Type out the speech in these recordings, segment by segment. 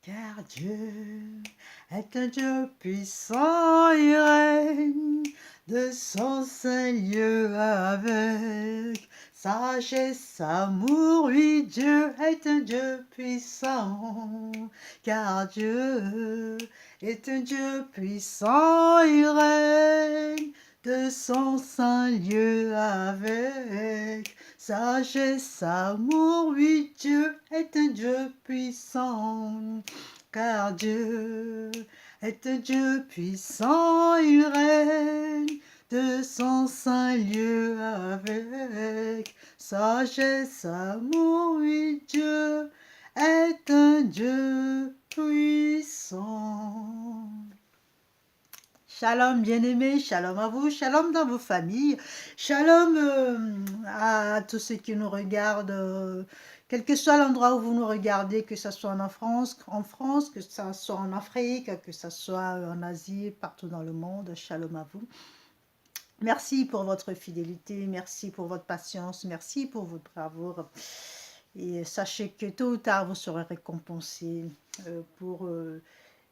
Car Dieu est un Dieu puissant, il règne de son Seigneur avec sagesse, amour. Oui, Dieu est un Dieu puissant, car Dieu est un Dieu puissant, il règne de son Saint-Lieu avec sagesse, amour. Oui, Dieu est un Dieu puissant, car Dieu est un Dieu puissant, il règne de son Saint-Lieu avec sagesse, amour. Oui, Dieu est un Dieu puissant. Shalom bien-aimés, shalom à vous, shalom dans vos familles, shalom à tous ceux qui nous regardent, quel que soit l'endroit où vous nous regardez, que ce soit en France, que ce soit en Afrique, que ce soit en Asie, partout dans le monde, shalom à vous. Merci pour votre fidélité, merci pour votre patience, merci pour votre bravoure. Et sachez que tôt ou tard, vous serez récompensés pour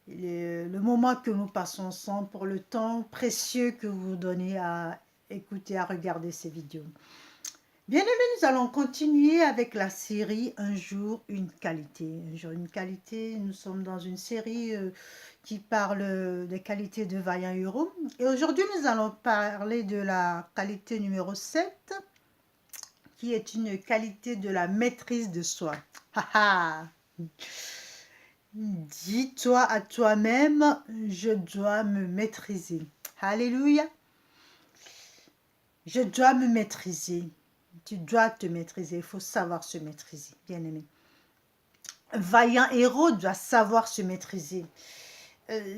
le moment que nous passons ensemble, pour le temps précieux que vous donnez à écouter, à regarder ces vidéos. Bien aimés, nous allons continuer avec la série Un jour, une qualité. Un jour, une qualité. Nous sommes dans une série qui parle des qualités de vaillant héros. Et aujourd'hui, nous allons parler de la qualité numéro 7, qui est une qualité de la maîtrise de soi. Dis-toi à toi-même, je dois me maîtriser. Alléluia. Je dois me maîtriser. Tu dois te maîtriser. Il faut savoir se maîtriser, bien aimé. Un vaillant héros doit savoir se maîtriser.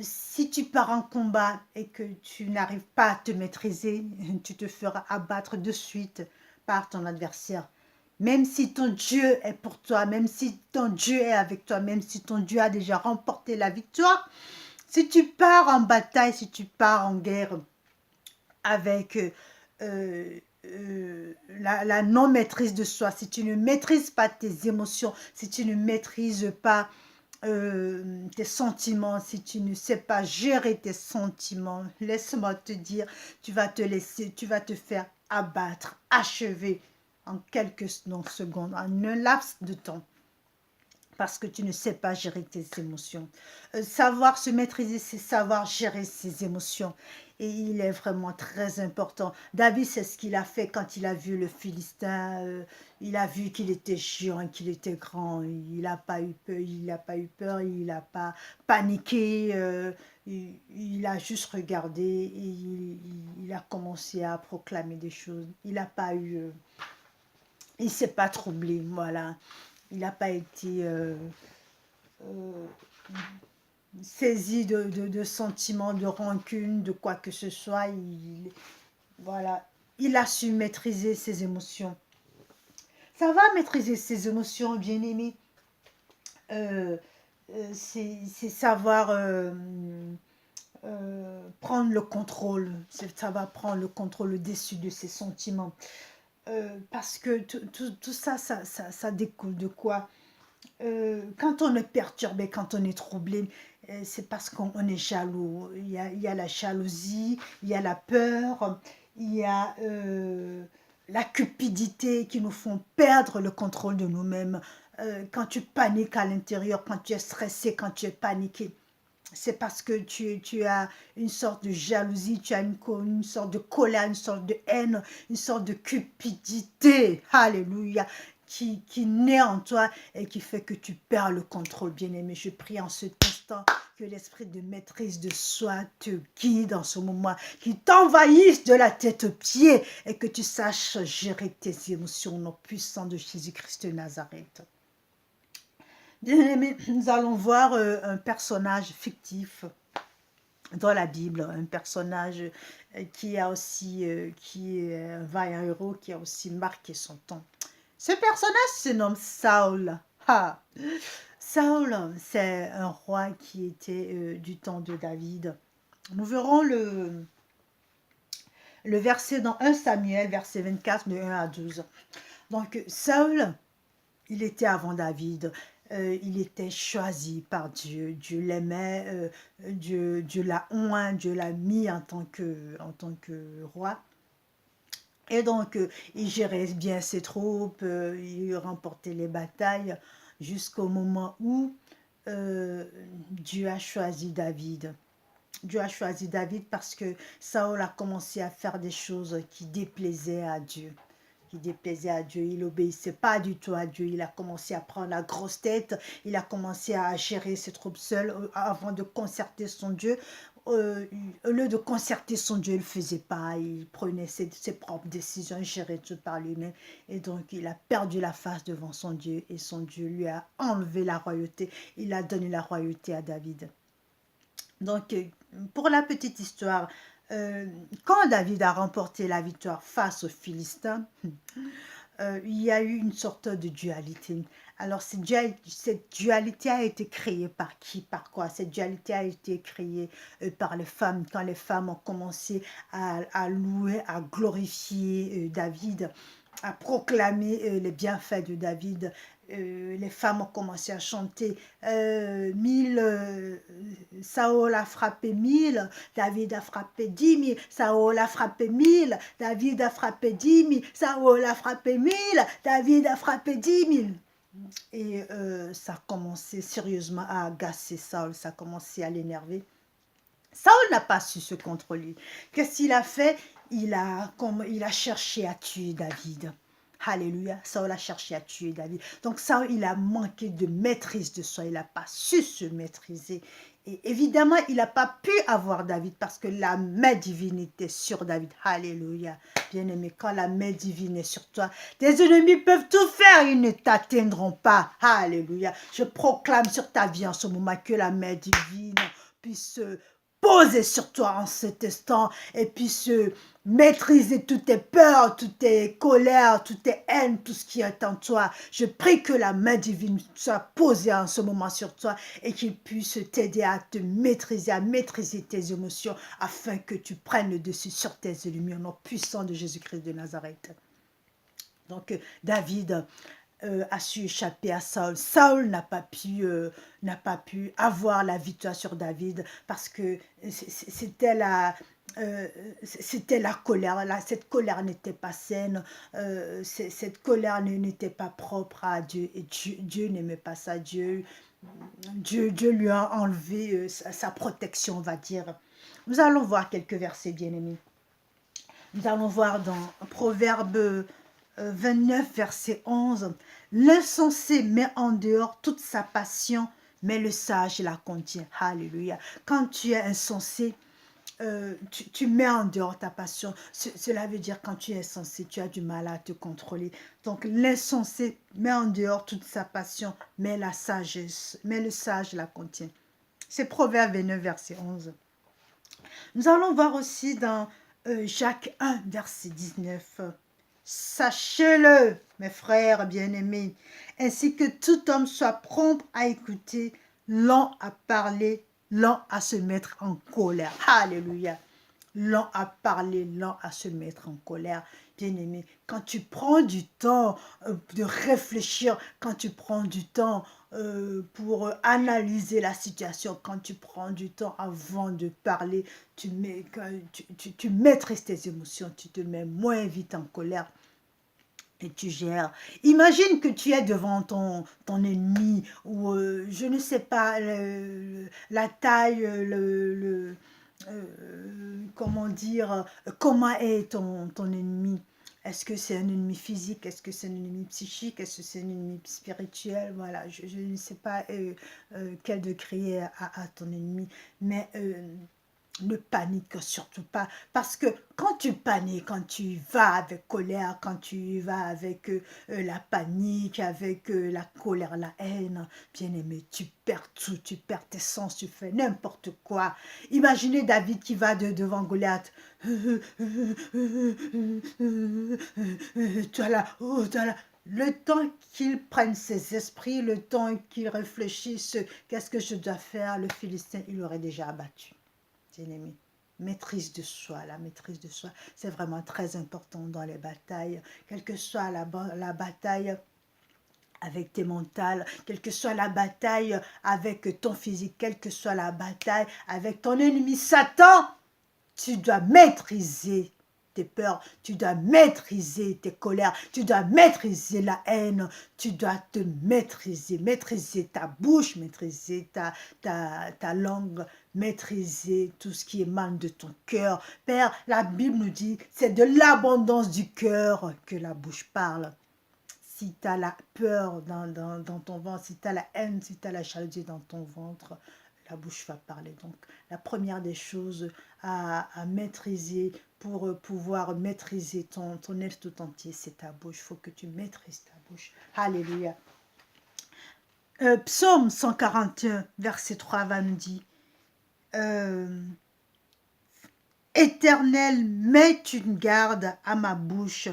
Si tu pars en combat et que tu n'arrives pas à te maîtriser, tu te feras abattre de suite par ton adversaire. Même si ton Dieu est pour toi, même si ton Dieu est avec toi, même si ton Dieu a déjà remporté la victoire, si tu pars en bataille, si tu pars en guerre avec la non-maîtrise de soi, si tu ne maîtrises pas tes émotions, si tu ne maîtrises pas tes sentiments, si tu ne sais pas gérer tes sentiments, laisse-moi te dire, tu vas te faire abattre, achever en quelques secondes, en un laps de temps, parce que tu ne sais pas gérer tes émotions. Savoir se maîtriser, c'est savoir gérer ses émotions. Et il est vraiment très important. David, c'est ce qu'il a fait quand il a vu le Philistin. Il a vu qu'il était géant, qu'il était grand. Il n'a pas eu peur, il n'a pas eu peur, il n'a pas paniqué. Il a juste regardé et il a commencé à proclamer des choses. Il n'a pas eu... il ne s'est pas troublé, voilà. Il n'a pas été saisi de sentiments, de rancune, de quoi que ce soit. Voilà, il a su maîtriser ses émotions. Ça va maîtriser ses émotions, bien aimé. C'est savoir prendre le contrôle. Ça va prendre le contrôle dessus de ses sentiments. Parce que tout ça, ça découle de quoi? Quand on est perturbé, quand on est troublé, c'est parce qu'on est jaloux. Il y a la jalousie, il y a la peur, il y a la cupidité qui nous font perdre le contrôle de nous-mêmes. Quand tu paniques à l'intérieur, quand tu es stressé, quand tu es paniqué, c'est parce que tu as une sorte de jalousie, tu as une sorte de colère, une sorte de haine, une sorte de cupidité, alléluia, qui naît en toi et qui fait que tu perds le contrôle, bien-aimé. Je prie en cet instant que l'esprit de maîtrise de soi te guide en ce moment, qu'il t'envahisse de la tête aux pieds et que tu saches gérer tes émotions au nom puissant de Jésus-Christ de Nazareth. Bien-aimés, nous allons voir un personnage fictif dans la Bible, un personnage qui est un vaillant héros, qui a aussi marqué son temps. Ce personnage se nomme Saül. Ah. Saül, c'est un roi qui était du temps de David. Nous verrons le verset dans 1 Samuel, verset 24, de 1 à 12. Donc, Saül, il était avant David. il était choisi par Dieu. Dieu l'aimait, Dieu l'a oint, Dieu l'a mis en tant que roi. Et donc, il gérait bien ses troupes, il remportait les batailles jusqu'au moment où Dieu a choisi David. Dieu a choisi David parce que Saül a commencé à faire des choses qui déplaisaient à Dieu. Qui déplaisait à Dieu, il n'obéissait pas du tout à Dieu, il a commencé à prendre la grosse tête, il a commencé à gérer ses troupes seul avant de concerter son Dieu. Au lieu de concerter son Dieu, il ne le faisait pas, il prenait ses propres décisions, il gérait tout par lui-même, et donc il a perdu la face devant son Dieu, et son Dieu lui a enlevé la royauté, il a donné la royauté à David. Donc, pour la petite histoire, quand David a remporté la victoire face aux Philistins, il y a eu une sorte de dualité. Alors, cette dualité a été créée par qui, par quoi? Cette dualité a été créée par les femmes, quand les femmes ont commencé à louer, à glorifier David, à proclamer les bienfaits de David. Les femmes ont commencé à chanter 1000, Saül a frappé 1000, David a frappé 10 000, Saül a frappé 1000, David a frappé 10 000, Saül a frappé 1000, David a frappé 10 000. Et ça a commencé sérieusement à agacer Saül, ça a commencé à l'énerver. Saül n'a pas su se contrôler. Qu'est-ce qu'il a fait? Il a cherché à tuer David. Alléluia, Saül a cherché à tuer David. Donc Saül, il a manqué de maîtrise de soi, il n'a pas su se maîtriser. Et évidemment, il n'a pas pu avoir David parce que la main divine était sur David. Alléluia, bien-aimé, quand la main divine est sur toi, tes ennemis peuvent tout faire, ils ne t'atteindront pas. Alléluia, je proclame sur ta vie en ce moment que la main divine puisse poser sur toi en cet instant et puisse maîtriser toutes tes peurs, toutes tes colères, toutes tes haines, tout ce qui est en toi. Je prie que la main divine soit posée en ce moment sur toi et qu'il puisse t'aider à te maîtriser, à maîtriser tes émotions afin que tu prennes le dessus sur tes ennemis au nom puissant de Jésus-Christ de Nazareth. Donc David a su échapper à Saül. Saül n'a pas pu avoir la victoire sur David parce que c'était la colère. Cette colère n'était pas saine, cette colère n'était pas propre à Dieu. Et Dieu n'aimait pas ça. Dieu lui a enlevé sa protection, on va dire. Nous allons voir quelques versets, bien-aimés. Nous allons voir dans Proverbe 29, verset 11. L'insensé met en dehors toute sa passion, mais le sage la contient. Alléluia. Quand tu es insensé, tu mets en dehors ta passion. Cela veut dire quand tu es insensé, tu as du mal à te contrôler. Donc l'insensé met en dehors toute sa passion, mais le sage la contient. C'est Proverbe 29, verset 11. Nous allons voir aussi dans Jacques 1, verset 19. Sachez-le, mes frères bien-aimés, ainsi que tout homme soit prompt à écouter, lent à parler, lent à se mettre en colère. Alléluia. Lent à parler, lent à se mettre en colère. Bien-aimé, quand tu prends du temps de réfléchir, quand tu prends du temps pour analyser la situation, quand tu prends du temps avant de parler, tu maîtrises tes émotions, tu te mets moins vite en colère et tu gères. Imagine que tu es devant ton ennemi ou je ne sais pas la taille, comment dire, comment est ton ennemi. Est-ce que c'est un ennemi physique? Est-ce que c'est un ennemi psychique? Est-ce que c'est un ennemi spirituel? Voilà, je ne sais pas quel degré à ton ennemi, mais ne panique surtout pas, parce que quand tu paniques, quand tu vas avec colère, quand tu vas avec la panique, avec la colère, la haine, bien aimé, tu perds tout, tu perds tes sens, tu fais n'importe quoi. Imaginez David qui va devant Goliath. Toi là, le temps qu'il prenne ses esprits, le temps qu'il réfléchisse, qu'est-ce que je dois faire, le Philistin, il l'aurait déjà abattu. Bien-aimé, maîtrise de soi, la maîtrise de soi, c'est vraiment très important dans les batailles, quelle que soit la bataille avec tes mentales, quelle que soit la bataille avec ton physique, quelle que soit la bataille avec ton ennemi Satan, tu dois maîtriser tes peurs, tu dois maîtriser tes colères, tu dois maîtriser la haine, tu dois te maîtriser, maîtriser ta bouche, maîtriser ta langue, maîtriser tout ce qui émane de ton cœur. Père, la Bible nous dit, c'est de l'abondance du cœur que la bouche parle. Si tu as la peur dans ton ventre, si tu as la haine, si tu as la jalousie dans ton ventre, la bouche va parler. Donc, la première des choses à maîtriser pour pouvoir maîtriser ton être tout entier, c'est ta bouche. Il faut que tu maîtrises ta bouche. Alléluia. Psaume 141, verset 3 va nous dire Éternel, mets une garde à ma bouche,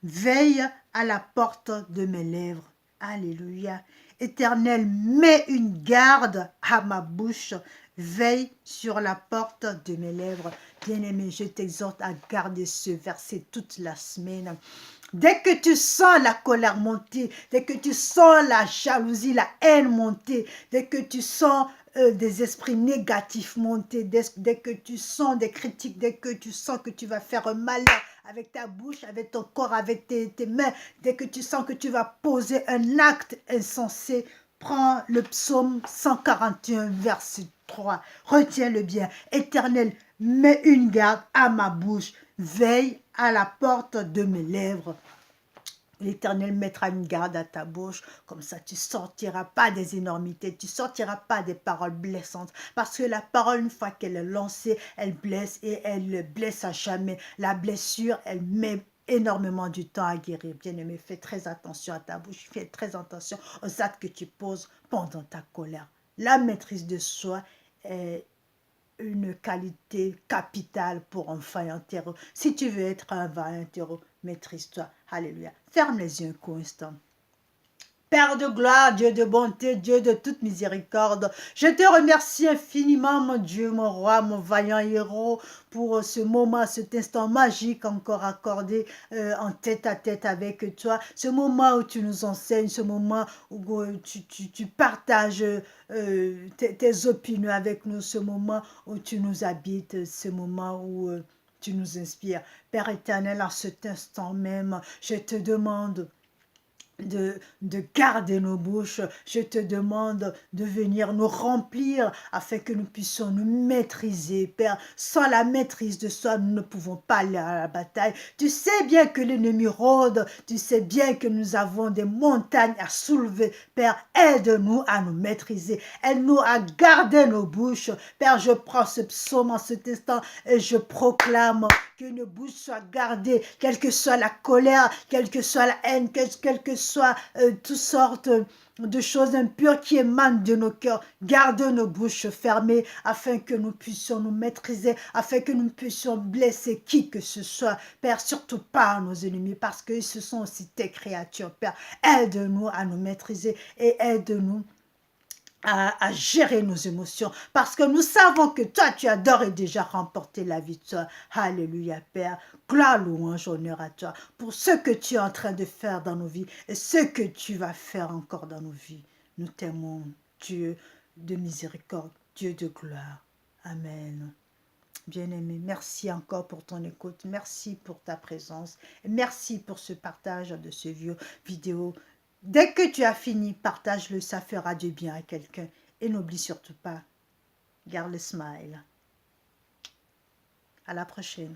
veille à la porte de mes lèvres. Alléluia. Éternel, mets une garde à ma bouche, veille sur la porte de mes lèvres. Bien-aimé, je t'exhorte à garder ce verset toute la semaine. Dès que tu sens la colère monter, dès que tu sens la jalousie, la haine monter, dès que tu sens des esprits négatifs monter, dès que tu sens des critiques, dès que tu sens que tu vas faire un malheur avec ta bouche, avec ton corps, avec tes mains, dès que tu sens que tu vas poser un acte insensé, prends le psaume 141, verset 3. Retiens-le bien. Éternel, mets une garde à ma bouche, veille à la porte de mes lèvres. L'Éternel mettra une garde à ta bouche, comme ça tu ne sortiras pas des énormités, tu ne sortiras pas des paroles blessantes, parce que la parole, une fois qu'elle est lancée, elle blesse et elle blesse à jamais. La blessure, elle met énormément du temps à guérir. Bien-aimé, fais très attention à ta bouche, fais très attention aux actes que tu poses pendant ta colère. La maîtrise de soi est une qualité capitale pour un vaillant terreau. Si tu veux être un vaillant terreau, maîtrise-toi. Alléluia. Ferme les yeux un coup instant. Père de gloire, Dieu de bonté, Dieu de toute miséricorde, je te remercie infiniment, mon Dieu, mon roi, mon vaillant héros, pour ce moment, cet instant magique encore accordé en tête à tête avec toi, ce moment où tu nous enseignes, ce moment où tu partages tes opinions avec nous, ce moment où tu nous habites, ce moment où tu nous inspires. Père éternel, en cet instant même, je te demande de garder nos bouches. Je te demande de venir nous remplir afin que nous puissions nous maîtriser, Père. Sans la maîtrise de soi, nous ne pouvons pas aller à la bataille. Tu sais bien que l'ennemi rôde. Tu sais bien que nous avons des montagnes à soulever. Père, aide-nous à nous maîtriser. Aide-nous à garder nos bouches. Père, je prends ce psaume en cet instant et je proclame que nos bouches soient gardées, quelle que soit la colère, quelle que soit la haine, quelle que soit toutes sortes de choses impures qui émanent de nos cœurs. Garde nos bouches fermées afin que nous puissions nous maîtriser, afin que nous puissions blesser qui que ce soit. Père, surtout pas nos ennemis, parce que ce sont aussi tes créatures. Père, aide-nous à nous maîtriser et aide-nous à gérer nos émotions, parce que nous savons que toi, tu as d'ores et déjà remporté la victoire. Alléluia, Père. Gloire, louange, honneur à toi pour ce que tu es en train de faire dans nos vies et ce que tu vas faire encore dans nos vies. Nous t'aimons, Dieu de miséricorde, Dieu de gloire. Amen. Bien-aimé, merci encore pour ton écoute, merci pour ta présence, et merci pour ce partage de ce vidéo. Dès que tu as fini, partage-le, ça fera du bien à quelqu'un. Et n'oublie surtout pas, garde le smile. À la prochaine.